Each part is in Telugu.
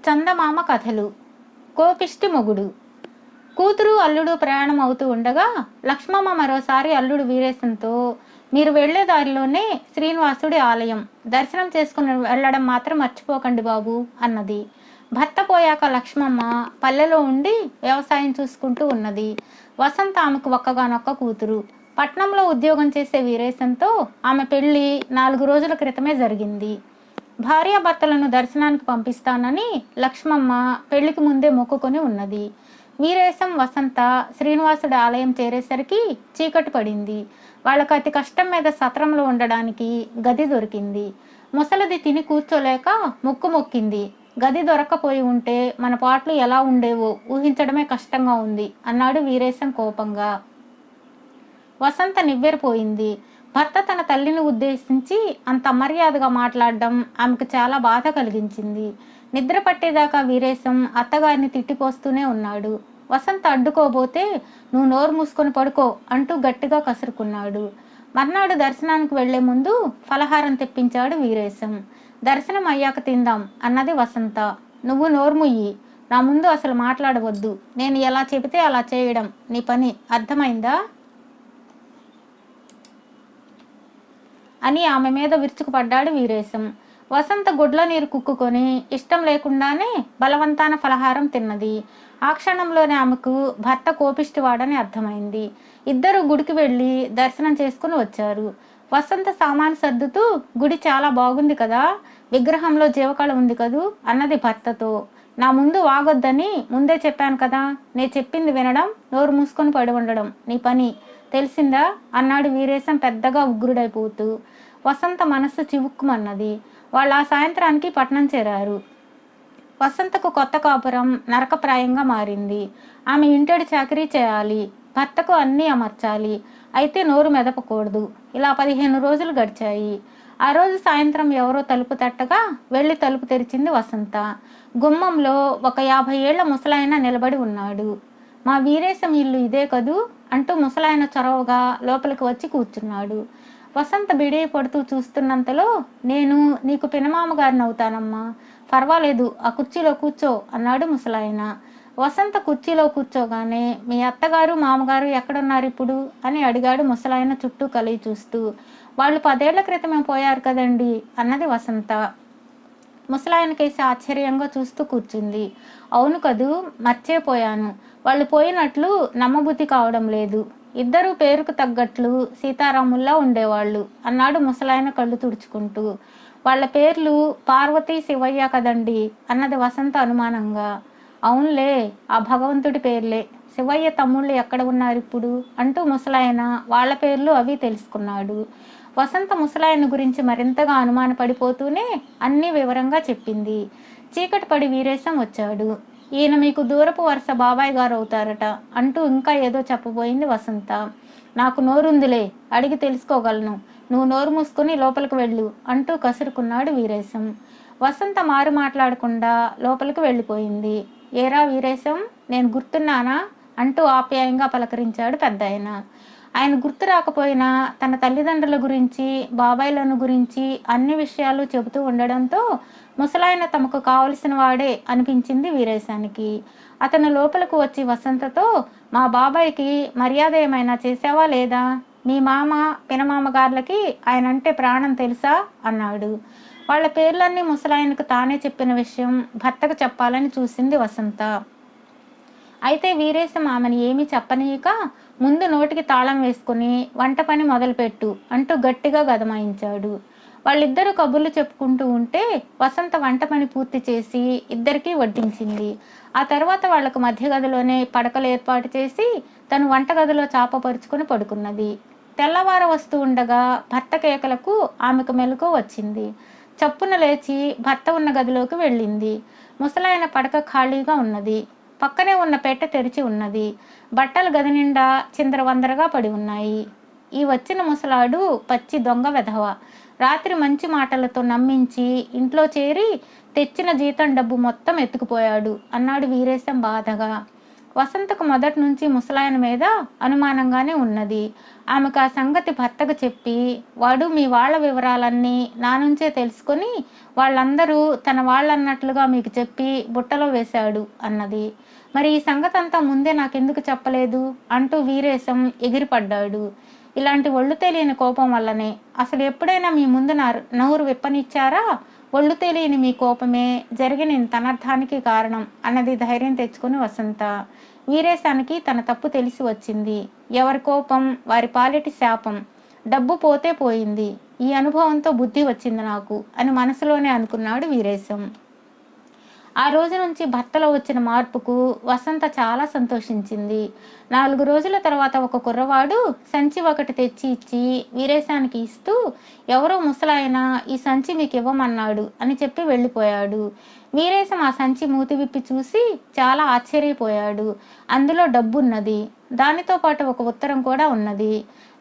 చందమామ కథలు. కోపిష్టి మొగుడు. కూతురు అల్లుడు ప్రయాణం అవుతూ ఉండగా లక్ష్మమ్మ మరోసారి అల్లుడు వీరేశంతో, మీరు వెళ్లే దారిలోనే శ్రీనివాసుడి ఆలయం, దర్శనం చేసుకుని వెళ్ళడం మాత్రం మర్చిపోకండి బాబు అన్నది. భర్త పోయాక లక్ష్మమ్మ పల్లెలో ఉండి వ్యవసాయం చూసుకుంటూ ఉన్నది. వసంత ఆమెకు ఒక్కగానొక్క కూతురు. పట్నంలో ఉద్యోగం చేసే వీరేశంతో ఆమె పెళ్లి 4 రోజుల క్రితమే జరిగింది. భార్యాభర్తలను దర్శనానికి పంపిస్తానని లక్ష్మమ్మ పెళ్లికి ముందే మొక్కుకొని ఉన్నది. వీరేశం, వసంత శ్రీనివాసుడి ఆలయం చేరేసరికి చీకటి పడింది. వాళ్ళకు అతి కష్టం మీద సత్రంలో ఉండడానికి గది దొరికింది. ముసలిది తిని కూర్చోలేక ముక్కు మొక్కింది. గది దొరక్కపోయి ఉంటే మన పాటలు ఎలా ఉండేవో ఊహించడమే కష్టంగా ఉంది అన్నాడు వీరేశం కోపంగా. వసంత నివ్వెరపోయింది. భర్త తన తల్లిని ఉద్దేశించి అంత అమర్యాదగా మాట్లాడడం ఆమెకు చాలా బాధ కలిగించింది. నిద్ర పట్టేదాకా వీరేశం అత్తగారిని తిట్టిపోస్తూనే ఉన్నాడు. వసంత అడ్డుకోబోతే, నువ్వు నోరు మూసుకొని పడుకో అంటూ గట్టిగా కసురుకున్నాడు. మర్నాడు దర్శనానికి వెళ్లే ముందు ఫలహారం తెప్పించాడు వీరేశం. దర్శనం అయ్యాక తిందాం అన్నది వసంత. నువ్వు నోర్ముయ్యి, నా ముందు అసలు మాట్లాడవద్దు. నేను ఎలా చెబితే అలా చేయడం నీ పని, అర్థమైందా అని ఆమె మీద విరుచుకుపడ్డాడు వీరేశం. వసంత గుడ్ల నీరు కుక్కుకొని ఇష్టం లేకుండానే బలవంతాన ఫలహారం తిన్నది. ఆ క్షణంలోనే ఆమెకు భర్త కోపిష్టివాడని అర్థమైంది. ఇద్దరు గుడికి వెళ్ళి దర్శనం చేసుకుని వచ్చారు. వసంత సామాను సర్దుతూ, గుడి చాలా బాగుంది కదా, విగ్రహంలో జీవకళ ఉంది కదూ అన్నది భర్తతో. నా ముందు వాగొద్దని ముందే చెప్పాను కదా, నే చెప్పింది వినడం, నోరు మూసుకొని పడి ఉండడం నీ పని, తెలిసిందా అన్నాడు వీరేశం పెద్దగా ఉగ్రుడైపోతూ. వసంత మనస్సు చివుక్కుమన్నది. వాళ్ళు ఆ సాయంత్రానికి పట్నం చేరారు. వసంతకు కొత్త కాపురం నరకప్రాయంగా మారింది. ఆమె ఇంటడి చాకరీ చేయాలి, భర్తకు అన్నీ అమర్చాలి, అయితే నోరు మెదపకూడదు. ఇలా 15 రోజులు గడిచాయి. ఆ రోజు సాయంత్రం ఎవరో తలుపు తట్టగా వెళ్ళి తలుపు తెరిచింది వసంత. గుమ్మంలో ఒక 50 ఏళ్ల ముసలాయన నిలబడి ఉన్నాడు. మా వీరేశం ఇల్లు ఇదే కదూ అంటూ ముసలాయన చొరవగా లోపలికి వచ్చి కూర్చున్నాడు. వసంత బిడి పడుతూ చూస్తున్నంతలో, నేను నీకు పినమామగారిని అవుతానమ్మా, పర్వాలేదు, ఆ కుర్చీలో కూర్చో అన్నాడు ముసలాయన. వసంత కుర్చీలో కూర్చోగానే, మీ అత్తగారు మామగారు ఎక్కడున్నారు ఇప్పుడు అని అడిగాడు ముసలాయన చుట్టూ కలిగి చూస్తూ. వాళ్ళు 10 ఏళ్ల క్రితమే పోయారు కదండి అన్నది వసంత. ముసలాయన కేసి ఆశ్చర్యంగా చూస్తూ కూర్చుంది. అవును కదూ, మర్చిపోయాను, వాళ్ళు పోయినట్లు నమ్మబుద్ధి కావడం లేదు. ఇద్దరు పేరుకు తగ్గట్లు సీతారాముల్లా ఉండేవాళ్ళు అన్నాడు ముసలాయన కళ్ళు తుడుచుకుంటూ. వాళ్ళ పేర్లు పార్వతి, శివయ్య కదండి అన్నది వసంత అనుమానంగా. అవునులే, ఆ భగవంతుడి పేర్లే. శివయ్య తమ్ముళ్ళు ఎక్కడ ఉన్నారు ఇప్పుడు అంటూ ముసలాయన వాళ్ళ పేర్లు అవి తెలుసుకున్నాడు. వసంత ముసలాయన గురించి మరింతగా అనుమానపడిపోతూనే అన్నీ వివరంగా చెప్పింది. చీకటి పడి వీరేశం వచ్చాడు. ఈయన మీకు దూరపు వరుస బాబాయ్ గారు అవుతారట అంటూ ఇంకా ఏదో చెప్పబోయింది వసంత. నాకు నోరుందిలే, అడిగి తెలుసుకోగలను, నువ్వు నోరు మూసుకుని లోపలికి వెళ్ళు అంటూ కసురుకున్నాడు వీరేశం. వసంత మారు మాట్లాడకుండా లోపలికి వెళ్ళిపోయింది. ఏరా వీరేశం, నేను గుర్తున్నానా అంటూ ఆప్యాయంగా పలకరించాడు పెద్దాయన. ఆయన గుర్తు రాకపోయినా తన తల్లిదండ్రుల గురించి, బాబాయ్లను గురించి అన్ని విషయాలు చెబుతూ ఉండడంతో ముసలాయన తమకు కావలసిన వాడే అనిపించింది వీరేశానికి. అతను లోపలకు వచ్చి వసంతతో, మా బాబాయ్కి మర్యాద ఏమైనా చేసావా లేదా, మీ మామ పినమామగార్లకి ఆయనంటే ప్రాణం తెలుసా అన్నాడు. వాళ్ళ పేర్లన్నీ ముసలాయనకు తానే చెప్పిన విషయం భర్తకు చెప్పాలని చూసింది వసంత. అయితే వీరేశం ఆమెను ఏమీ చెప్పనీయక, ముందు నోటికి తాళం వేసుకుని వంట పని మొదలుపెట్టు అంటూ గట్టిగా గదమాయించాడు. వాళ్ళిద్దరూ కబుర్లు చెప్పుకుంటూ ఉంటే వసంత వంట పని పూర్తి చేసి ఇద్దరికీ వడ్డించింది. ఆ తర్వాత వాళ్లకు మధ్య గదిలోనే పడకలు ఏర్పాటు చేసి తను వంటగదిలో చాపపరుచుకుని పడుకున్నది. తెల్లవార వస్తూ ఉండగా భర్త కేకలకు ఆమెకు మెలకువ వచ్చింది. చప్పున లేచి భర్త ఉన్న గదిలోకి వెళ్ళింది. ముసలాయన పడక ఖాళీగా ఉన్నది. పక్కనే ఉన్న పెట్టె తెరిచి ఉన్నది. బట్టలు గది నిండా చిందరవందరగా పడి ఉన్నాయి. ఈ వచ్చిన ముసలాడు పచ్చి దొంగ వెధవ. రాత్రి మంచి మాటలతో నమ్మించి ఇంట్లో చేరి తెచ్చిన జీతం డబ్బు మొత్తం ఎత్తుకుపోయాడు అన్నాడు వీరేశం బాధగా. వసంతకు మొదటి నుంచి ముసలాయన మీద అనుమానంగానే ఉన్నది. ఆమెకు ఆ సంగతి భర్తకు చెప్పి, వాడు మీ వాళ్ళ వివరాలన్నీ నా నుంచే తెలుసుకొని వాళ్ళందరూ తన వాళ్ళన్నట్లుగా మీకు చెప్పి బుట్టలో వేశాడు అన్నది. మరి ఈ సంగతంతా ముందే నాకెందుకు చెప్పలేదు అంటూ వీరేశం ఎగిరిపడ్డాడు. ఇలాంటి ఒళ్ళు తెలియని కోపం వల్లనే. అసలు ఎప్పుడైనా మీ ముందు నోరు విప్పనిచ్చారా? ఒళ్ళు తెలియని మీ కోపమే జరిగిన ఇంత అనర్థానికి కారణం అన్నది ధైర్యం తెచ్చుకుని వసంత. వీరేశానికి తన తప్పు తెలిసి వచ్చింది. ఎవరి కోపం వారి పాలిటి శాపం. డబ్బు పోతే పోయింది, ఈ అనుభవంతో బుద్ధి వచ్చింది నాకు అని మనసులోనే అనుకున్నాడు వీరేశం. ఆ రోజు నుంచి భర్తలో వచ్చిన మార్పుకు వసంత చాలా సంతోషించింది. 4 రోజుల తర్వాత ఒక కుర్రవాడు సంచి ఒకటి తెచ్చి ఇచ్చి వీరేశానికి ఇస్తూ, ఎవరో ముసలాయన ఈ సంచి మీకు ఇవ్వమన్నాడు అని చెప్పి వెళ్ళిపోయాడు. వీరేశం ఆ సంచి మూతి విప్పి చూసి చాలా ఆశ్చర్యపోయాడు. అందులో డబ్బున్నది. దానితో పాటు ఒక ఉత్తరం కూడా ఉన్నది.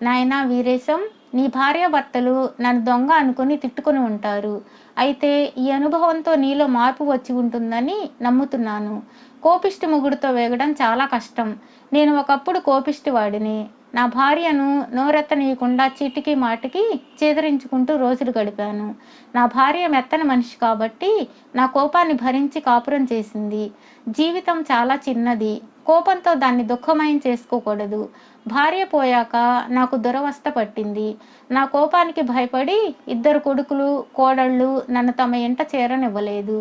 నాయనా వీరేశం, నీ భార్యాభర్తలు నన్ను దొంగ అనుకుని తిట్టుకుని ఉంటారు. అయితే ఈ అనుభవంతో నీలో మార్పు వచ్చి ఉంటుందని నమ్ముతున్నాను. కోపిష్టి మొగుడుతో వేగడం చాలా కష్టం. నేను ఒకప్పుడు కోపిష్టి వాడిని. నా భార్యను నోరెత్తనీయకుండా చీటికి మాటికి చేదరించుకుంటూ రోజులు గడిపాను. నా భార్య మెత్తని మనిషి కాబట్టి నా కోపాన్ని భరించి కాపురం చేసింది. జీవితం చాలా చిన్నది. కోపంతో దాన్ని దుఃఖమయం చేసుకోకూడదు. భార్య పోయాక నాకు దురవస్థ పట్టింది. నా కోపానికి భయపడి 2 కొడుకులు, కోడళ్ళు నన్ను తమ ఇంట చేరనివ్వలేదు.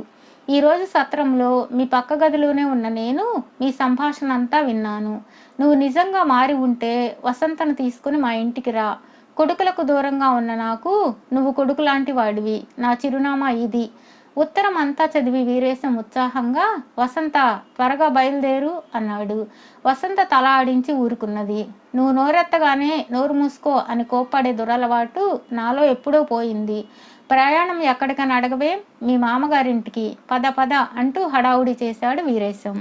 ఈరోజు సత్రంలో మీ పక్క గదిలోనే ఉన్న నేను మీ సంభాషణ అంతా విన్నాను. నువ్వు నిజంగా మారి ఉంటే వసంతను తీసుకుని మా ఇంటికి రా. కొడుకులకు దూరంగా ఉన్న నాకు నువ్వు కొడుకు లాంటి వాడివి. నా చిరునామా ఇది. ఉత్తరం అంతా చదివి వీరేశం ఉత్సాహంగా, వసంత త్వరగా బయలుదేరు అన్నాడు. వసంత తల ఆడించి ఊరుకున్నది. నువ్వు నోరెత్తగానే నోరు మూసుకో అని కోప్పడే దురలవాటు నాలో ఎప్పుడో పోయింది. ప్రయాణం ఎక్కడికని అడగవే? మీ మామగారింటికి. పద పద అంటూ హడావుడి చేశాడు వీరేశం.